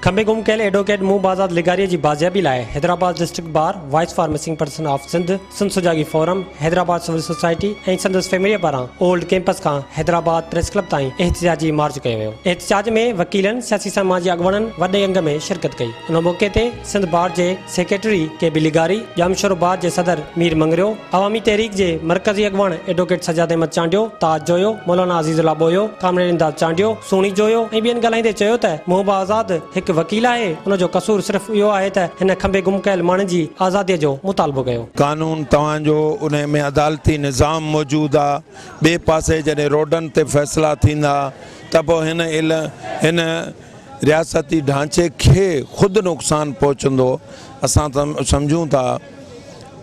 खंबे गुम कयल एडवोकेट महबूब आज़ाद लिगारी की बाजियाबी लाइ Hyderabad district bar voice for missing person of Sindh Sujagi forum Hyderabad civil society ऐं संदसि फैमिली पारां ओल्ड कैंपस खां हैदराबाद प्रेस क्लब ताईं एहतजाजी मार्च कयो वियो। एहतजाज में वकीलनि सियासी समाजी अॻुवाननि वॾे अंग में शिरकत कई। उन मौके ते सिंध बार के सेक्रेटरी के बी लिगारी, जामशोर बार के सदर मीर मंगरियो, अवामी तहरीक के मरकजी अॻुवान एडवोकेट सजाद अहमद चांडियो, ताज जोयो, मौलाना अज़ीज़ुल्लाह बोयो, कामरेड इमदाद चांडियो, सोनी जोयो ऐं ॿियनि ॻाल्हाईंदे चयो त महबूब आज़ाद हिकु वकील है, उनजो कसूर सिर्फ इहो आहे त हिन खंबे गुम कयल माण्हुनि जी आज़ादीअ जो मुतालबो कयो। कानून तव्हांजो उन में अदालती निज़ाम मौजूद आहे। ॿिए पासे जॾहिं रोडनि ते फ़ैसिला थींदा त पोइ हिन रियासती ढांचे खे ख़ुदि नुक़सान पहुचंदो। असां त सम्झूं था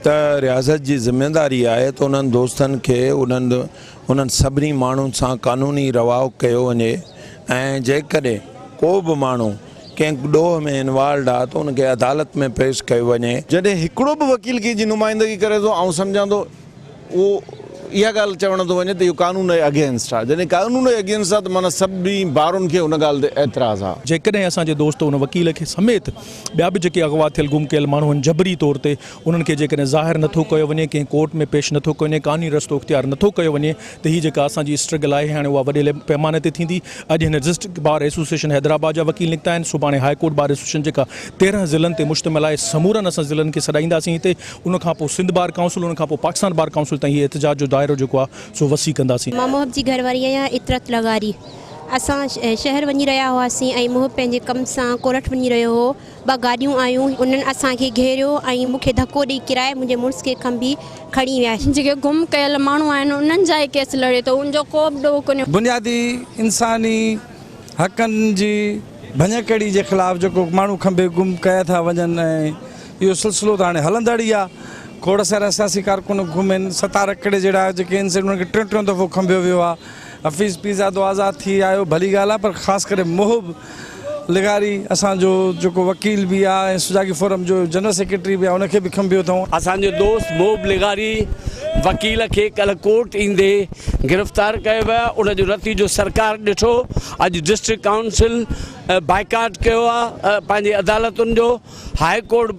त रियासत जी ज़िम्मेदारी आहे त उन्हनि दोस्तनि खे उन्हनि सभिनी माण्हुनि सां कानूनी रवाउ कयो वञे ऐं जेकॾहिं को बि माण्हू कंहिं ॾोह में इन्वॉल्व आहे त उनखे अदालत में पेश कयो वञे। जॾहिं हिकिड़ो बि वकील कंहिंजी नुमाइंदगी करे थो ऐं सम्झां थो उहो इहा ॻाल्हि चवण थो वञे त इहो कानून जे अगेंस्ट आहे। जॾहिं कानून जे अगेंस्ट आहे त माना सभिनी बारुनि खे उन ॻाल्हि ते एतिराज़ आहे। जेकॾहिं असांजे दोस्त उन वकील खे समेत ॿिया बि जेके अगवा थियल गुम कयल माण्हू आहिनि जबरी तौर ते उन्हनि खे जेकॾहिं ज़ाहिर नथो कयो वञे, कंहिं कोर्ट में पेश नथो कयो वञे, कानूनी रस्तो इख्तियार नथो कयो वञे त हीअ जेका असांजी स्ट्रगल आहे हाणे उहा वॾे पैमाने ते थींदी। अॼु हिन डिस्ट्रिक्ट बार एसोसिएशन हैदराबाद जा वकील निकिता आहिनि। सुभाणे हाई कोर्ट बार एसोसिएशन जेका 13 ज़िलनि ते मुश्तमिल आहे, समूरनि असां ज़िलनि खे सॾाईंदासीं हिते। उनखां पोइ सिंध बार काउंसिल, उनखां पोइ पाकिस्तान बार काउंसिल ताईं हीअ एहतजाज जो दायरो जेको आहे सो वसी कंदासीं। मां महबूब जी घरवारी आहियां, इतरत लगारी। असां शहर वञी रहिया हुआसीं ऐं महबूब पंहिंजे कम सां कोरठ वञी रहियो हो। 2 गाॾियूं आयूं, उन्हनि असांखे घेरियो ऐं मूंखे धक्को ॾेई किराए मुंहिंजे मुड़ुस खे खंबी खणी विया। जेके गुम कयल माण्हू आहिनि उन्हनि जा ई केस लड़े थो, उनजो को बि ॾोह कोन्हे। बुनियादी इंसानी हक़नि जी भञकड़ी जे ख़िलाफ़ु जेको माण्हू खंबे गुम कया था वञनि ऐं इहो सिलसिलो त हाणे हलंदड़ ई आहे। खोड़ सारा सियासी कारकुन गुम आहिनि। 17 एकड़ जहिड़ा जेके आहिनि उन्हनि खे 3 दफ़ो खंबियो वियो आहे। हफ़ीज़ पीज़ादो आज़ादु थी आयो, भली ॻाल्हि आहे, पर ख़ासि करे महबूब लिगारी असांजो जेको वकील बि आहे ऐं सुजागी फोरम जो जनरल सेक्रेटरी बि आहे, उनखे बि खंबियो अथऊं। असांजो दोस्त महबूब लिगारी वकील खे कल्ह कोर्ट ईंदे गिरफ़्तार कयो वियो। उनजो नतीजो सरकार ॾिठो। अॼु डिस्ट्रिक्ट काउंसिल बाइकाट कयो आहे पंहिंजी अदालतुनि जो। हाई कोर्ट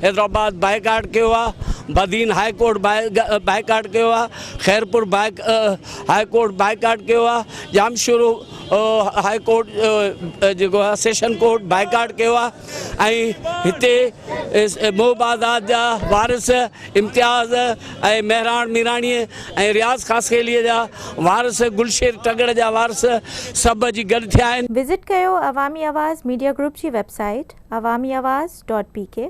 हैदराबाद बाइकाट कयो आहे। बदीन हाई कोर्ट बाइकाट कयो आहे। खैरपुर हाई कोर्ट बाइकाट कयो आहे। जामशोर हाई कोर्ट जेको आहे सेशन कोर्ट बाइकाट कयो आहे। ऐं हिते महबूब आज़ाद जा वारिस इम्तियाज़ ऐं मेहरान मीराणीअ ऐं रियाज़ ख़ासखेलीअ जा वारिस, गुलशेर टगड़ जा वारिस सभु अॼु गॾु थिया आहिनि। विज़िट कयो अवामी आवाज़ मीडिया ग्रुप जी वेबसाइट awamiawaz.pk।